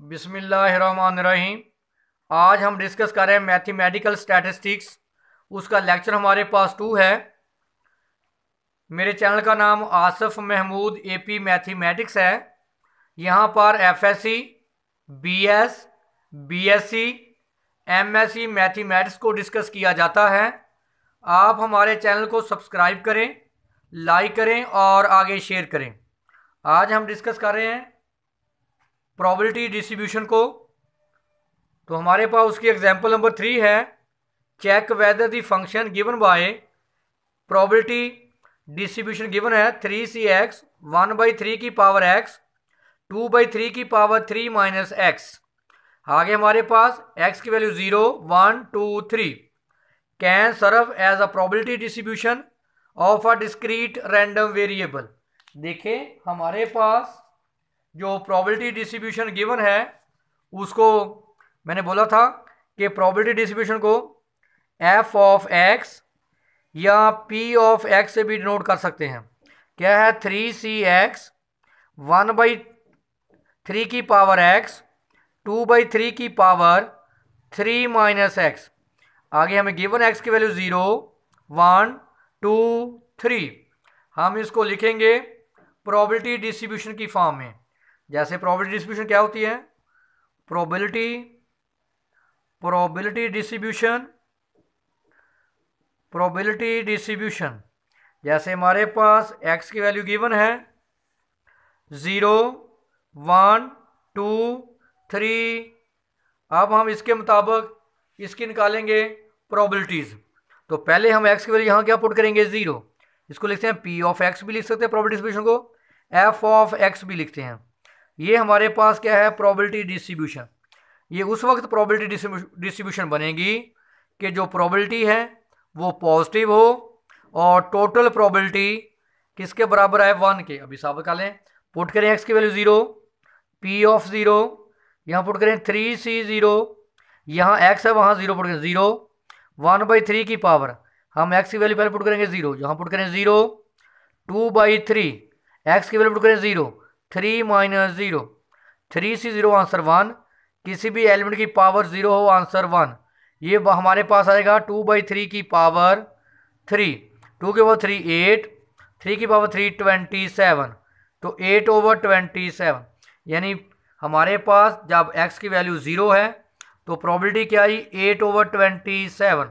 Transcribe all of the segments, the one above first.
बिस्मिल्लाहिर्रहमानिर्रहीम। आज हम डिस्कस कर रहे हैं मैथमेटिकल स्टैटिस्टिक्स। उसका लेक्चर हमारे पास 2 है। मेरे चैनल का नाम आसिफ महमूद एपी मैथमेटिक्स है। यहाँ पर FSc, BS, BSc, MSc mathematics को डिस्कस किया जाता है। आप हमारे चैनल को सब्सक्राइब करें, लाइक करें और आगे शेयर करें। आज हम डिस्कस कर रहे हैं प्रोबेबिलिटी डिस्ट्रीब्यूशन को। तो हमारे पास उसकी एग्जांपल नंबर 3 है। Check whether the function given by probability distribution given है 3cx 1/3 की पावर x 2/3 की पावर 3 माइनस x। आगे हमारे पास x की value 0 1 2 3 can serve as a probability distribution of a discrete random variable. देखिए हमारे पास जो प्रोबेबिलिटी डिस्ट्रीब्यूशन गिवन है उसको मैंने बोला था कि प्रोबेबिलिटी डिस्ट्रीब्यूशन को f ऑफ x या p ऑफ x से भी डिनोट कर सकते हैं। क्या है 3cx 1/3 की पावर x 2/3 की पावर 3 माइनस x। आगे हमें गिवन x की वैल्यू 0 1 2 3। हम इसको लिखेंगे प्रोबेबिलिटी डिस्ट्रीब्यूशन की फॉर्म में। जैसे प्रोबेबिलिटी डिस्ट्रीब्यूशन क्या होती है, प्रोबेबिलिटी डिस्ट्रीब्यूशन जैसे हमारे पास x की वैल्यू गिवन है 0 1 2 3। अब हम इसके मुताबिक इसकी निकालेंगे प्रोबेबिलिटीज। तो पहले हम x की वैल्यू यहाँ क्या पुट करेंगे 0। इसको लिखते हैं p ऑफ x भी लिख सकते हैं, प्रोबेबिलिटी डिस्ट्रीब्यूशन को f ऑफ x भी लिखते हैं। ये हमारे पास क्या है प्रोबेबिलिटी डिस्ट्रीब्यूशन। ये उस वक्त प्रोबेबिलिटी डिस्ट्रीब्यूशन बनेगी कि जो प्रोबेबिलिटी है वो पॉजिटिव हो और टोटल प्रोबेबिलिटी किसके बराबर है 1 के। अभी साबित कर लें, पुट करें x की वैल्यू 0 p ऑफ 0, यहाँ पुट करें 3c0, यहाँ x है वहाँ 0 पुट करें 0 1/3 की पावर हम x की वैल्यू पहले पुट करेंगे 0, यहाँ पुट करें 0 2/3 x की वैल्यू पुट करें 0 3 माइनस 0 3c0 आंसर 1। किसी भी एलिमेंट की पावर 0 हो आंसर 1। ये हमारे पास आएगा 2/3 की पावर 3, 2 की पावर 3 8, 3 की पावर 3 27, तो 8/27। यानी हमारे पास जब x की वैल्यू 0 है तो प्रोबेबिलिटी क्या आई 8/27।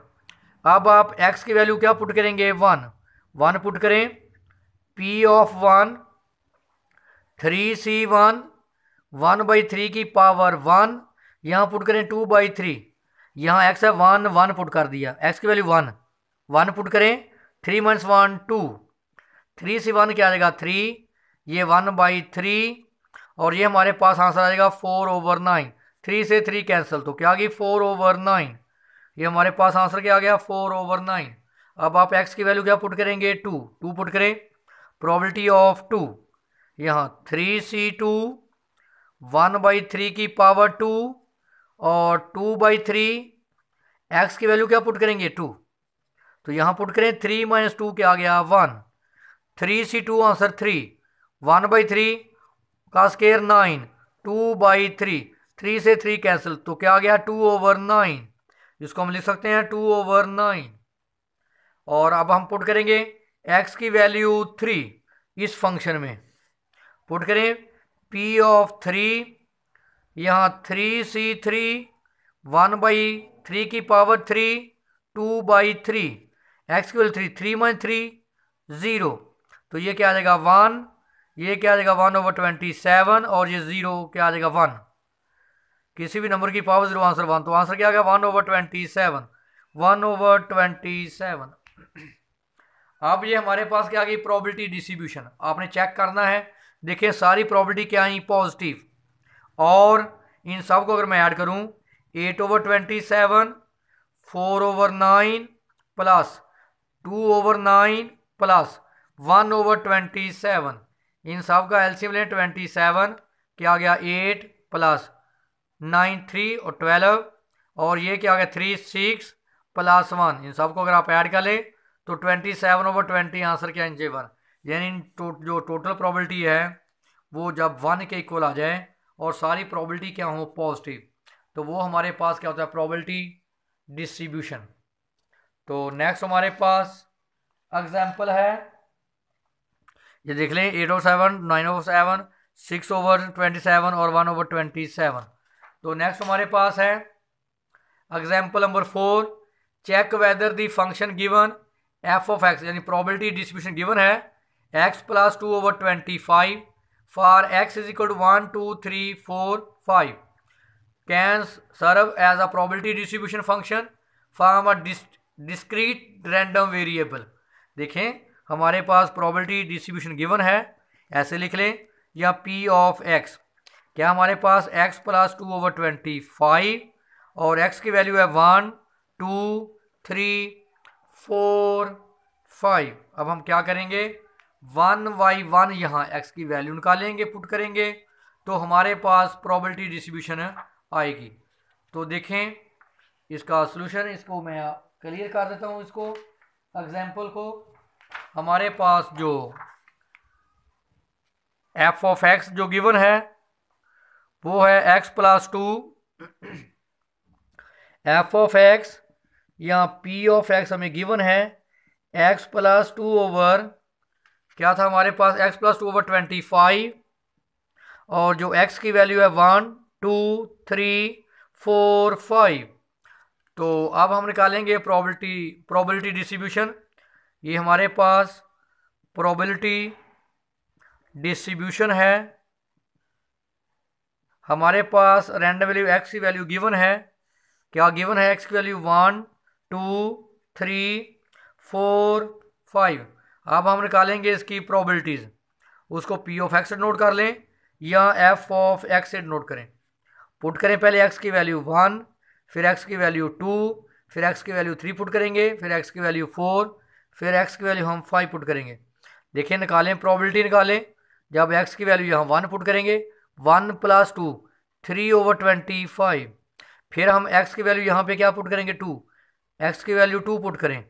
अब आप x की वैल्यू क्या पुट करेंगे 1 पुट करें, p ऑफ 1 3c1 1/3 की पावर 1, यहाँ पुट करें 2/3, यहाँ x है 1 पुट कर दिया, x की वैल्यू 1 पुट करें 3 माइनस 1 2, 3c1 क्या आ जाएगा 3, ये 1/3 और ये हमारे पास आंसर आ जाएगा 4/9। 3 से 3 कैंसिल तो क्या आ गई 4/9। ये हमारे पास आंसर क्या आ गया 4/9। अब आप x की वैल्यू क्या पुट करेंगे 2 पुट करें, प्रोबेबिलिटी ऑफ 2 यहाँ 3c2 1/3 की पावर 2 और 2/3 x की वैल्यू क्या पुट करेंगे 2, तो यहाँ पुट करें 3 माइनस 2 क्या आ गया 1, 3c2 आंसर 3, 1/3 का स्केयर 9, 2/3, 3 से 3 कैंसिल तो क्या आ गया 2/9। इसको हम लिख सकते हैं 2/9। और अब हम पुट करेंगे x की वैल्यू 3 इस फंक्शन में, पुट करें p ऑफ 3, यहाँ 3c3 1/3 की पावर 3 2/3, x की वैल्यू 3 माइनस 3 0, तो ये क्या आ जाएगा 1, ये क्या आ जाएगा 1/27 और ये 0 क्या आ जाएगा 1। किसी भी नंबर की पावर 0 आंसर 1, तो आंसर क्या आ गया 1/27 1/27। अब ये हमारे पास क्या आ गई प्रोबेबिलिटी डिस्ट्रीब्यूशन। आपने चेक करना है, देखिए सारी प्रोबेबिलिटी क्या आई पॉजिटिव और इन सब को अगर मैं ऐड करूं 8/27 4/9 प्लस 2/9 प्लस 1/27, इन सब का एलसीएम लें 27 क्या आ गया 8 प्लस 9 3 और 12 और ये क्या आ गया 3 6 प्लस 1। इन सब को अगर आप ऐड कर लें तो 27/20 आंसर क्या है 1। यानी जो टोटल प्रोबेबिलिटी है वो जब 1 के इक्वल आ जाए और सारी प्रोबेबिलिटी क्या हो पॉजिटिव, तो वो हमारे पास क्या होता है प्रोबेबिलिटी डिस्ट्रीब्यूशन। तो नेक्स्ट हमारे पास एग्जाम्पल है, ये देख लें 8/7, 9/7, 6/27 और 1/27। तो नेक्स्ट हमारे पास है example number 4, check whether the function given F of X, यानी प्रोबेबिलिटी डिस्ट्रीब्यूशन गिवन है x + 2/25 for x = 1 2 3 4 5 can serve as a probability distribution function from a discrete random variable. देखें हमारे पास प्रोबेबिलिटी डिस्ट्रीब्यूशन गिवन है, ऐसे लिख लें, या p of x, क्या हमारे पास x + 2/25 और x की वैल्यू है 1 2 3 4 5। अब हम क्या करेंगे 1/1 यहाँ x की वैल्यू निकालेंगे, पुट करेंगे, तो हमारे पास प्रोबेबिलिटी डिस्ट्रीब्यूशन आएगी। तो देखें इसका सॉल्यूशन, इसको मैं क्लियर कर देता हूँ, इसको एग्जाम्पल को। हमारे पास जो f ऑफ x जो गिवन है वो है x + 2 f ऑफ x या p ऑफ x हमें गिवन है x + 2 ओवर, क्या था हमारे पास x + 2/25 और जो x की वैल्यू है 1 2 3 4 5। तो अब हम निकालेंगे प्रोबेबिलिटी डिस्ट्रीब्यूशन। ये हमारे पास प्रोबेबिलिटी डिस्ट्रीब्यूशन है, हमारे पास रैंडम वैल्यू x की वैल्यू गिवन है, क्या गिवन है x की वैल्यू 1 2 3 4 5। अब हम निकालेंगे इसकी प्रोबेबिलिटीज़, उसको p ऑफ x नोट कर लें या f ऑफ x नोट करें, पुट करें पहले x की वैल्यू 1, फिर x की वैल्यू 2, फिर x की वैल्यू 3 पुट करेंगे, फिर x की वैल्यू 4, फिर x की वैल्यू हम 5 पुट करेंगे। देखिए निकालें, प्रोबेबिलिटी निकालें, जब x की वैल्यू यहाँ 1 पुट करेंगे 1 + 2 3/25, फिर हम x की वैल्यू यहाँ पे क्या पुट करेंगे 2, x की वैल्यू 2 पुट करें,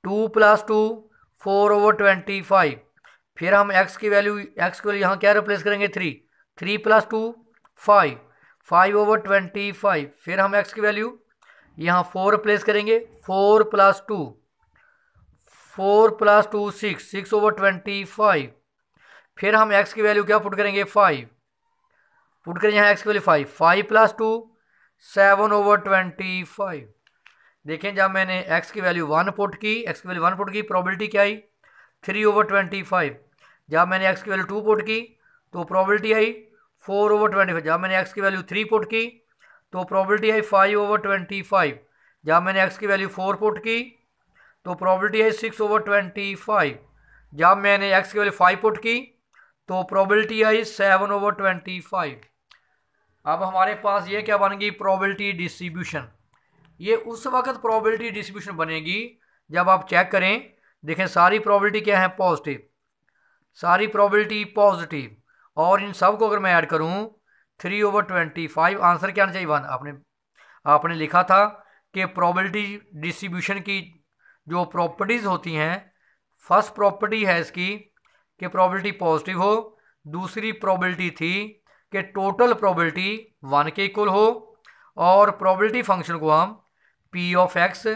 2 + 2 4/25, फिर हम x की वैल्यू यहाँ क्या रिप्लेस करेंगे 3 + 2 5 5/25, फिर हम x की वैल्यू यहाँ 4 रिप्लेस करेंगे, 4 + 2 6 6/25, फिर हम x की वैल्यू क्या पुट करेंगे 5 पुट करें, यहाँ x की वैल्यू 5 + 2 7/25। देखें जब मैंने x की वैल्यू 1 पुट की, x की वैल्यू 1 पुट की, प्रोबेबिलिटी क्या आई 3/25। जब मैंने x की वैल्यू 2 पुट की तो प्रोबेबिलिटी आई 4/25। जब मैंने x की वैल्यू 3 पुट की तो प्रोबेबिलिटी आई 5/25। जब मैंने x की वैल्यू 4 पुट की तो प्रोबेबिलिटी आई 6/25। जब मैंने x की वैल्यू 5 पुट की तो प्रोबेबिलिटी आई 7/25। अब हमारे पास ये क्या बन गई प्रोबेबिलिटी डिस्ट्रीब्यूशन। ये उस वक्त प्रोबेबिलिटी डिस्ट्रीब्यूशन बनेगी जब आप चेक करें, देखें सारी प्रोबेबिलिटी क्या है पॉजिटिव, सारी प्रोबेबिलिटी पॉजिटिव, और इन सब को अगर मैं ऐड करूं 3/25, आंसर क्या आना चाहिए 1। आपने लिखा था कि प्रोबेबिलिटी डिस्ट्रीब्यूशन की जो प्रॉपर्टीज़ होती हैं, फर्स्ट प्रॉपर्टी है इसकी कि प्रोबेबिलिटी पॉजिटिव हो, दूसरी प्रोबेबिलिटी थी कि टोटल प्रोबेबिलिटी 1 के इक्वल हो, और प्रोबेबिलिटी फंक्शन को हम p ऑफ x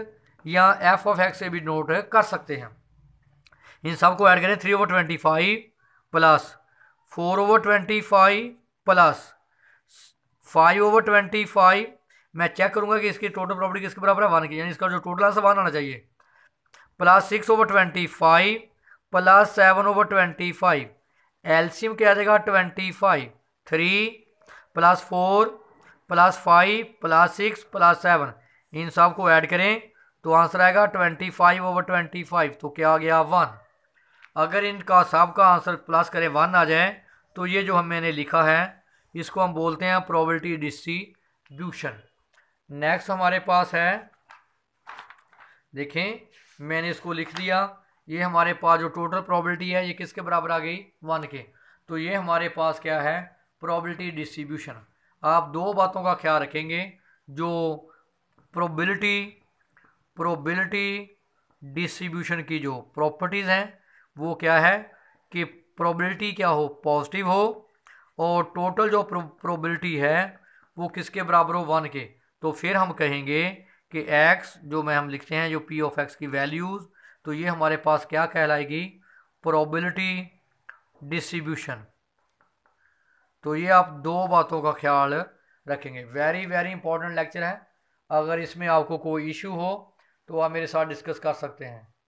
या f ऑफ x से भी नोट कर सकते हैं। इन सब को ऐड करें 3/25 प्लस 4/25 प्लस 5/25। मैं चेक करूंगा कि इसकी टोटल प्रॉपर्टी किसके बराबर है 1 की, यानी इसका जो टोटल आंसर 1 आना चाहिए, प्लस 6/25 प्लस 7/25, एलसीएम क्या आ जाएगा 25, 3 + 4 + 5 + 6 + 7, इन सब को ऐड करें तो आंसर आएगा 25/25। तो क्या आ गया 1। अगर इनका सब का आंसर प्लस करें 1 आ जाए तो ये जो मैंने लिखा है इसको हम बोलते हैं प्रोबेबिलिटी डिस्ट्रीब्यूशन। नेक्स्ट हमारे पास है, देखें मैंने इसको लिख दिया, ये हमारे पास जो टोटल प्रोबेबिलिटी है ये किसके बराबर आ गई 1 के। तो ये हमारे पास क्या है प्रोबेबिलिटी डिस्ट्रीब्यूशन। आप दो बातों का ख्याल रखेंगे, जो प्रोबेबिलिटी डिस्ट्रीब्यूशन की जो प्रॉपर्टीज़ हैं वो क्या है कि प्रोबेबिलिटी क्या हो पॉजिटिव हो, और टोटल जो प्रोबेबिलिटी है वो किसके बराबर हो, 1 के। तो फिर हम कहेंगे कि x जो में हम लिखते हैं जो p ऑफ x की वैल्यूज़, तो ये हमारे पास क्या कहलाएगी, प्रोबेबिलिटी डिस्ट्रीब्यूशन। तो ये आप दो बातों का ख्याल रखेंगे। वेरी वेरी इंपॉर्टेंट लेक्चर है। अगर इसमें आपको कोई इशू हो तो आप मेरे साथ डिस्कस कर सकते हैं।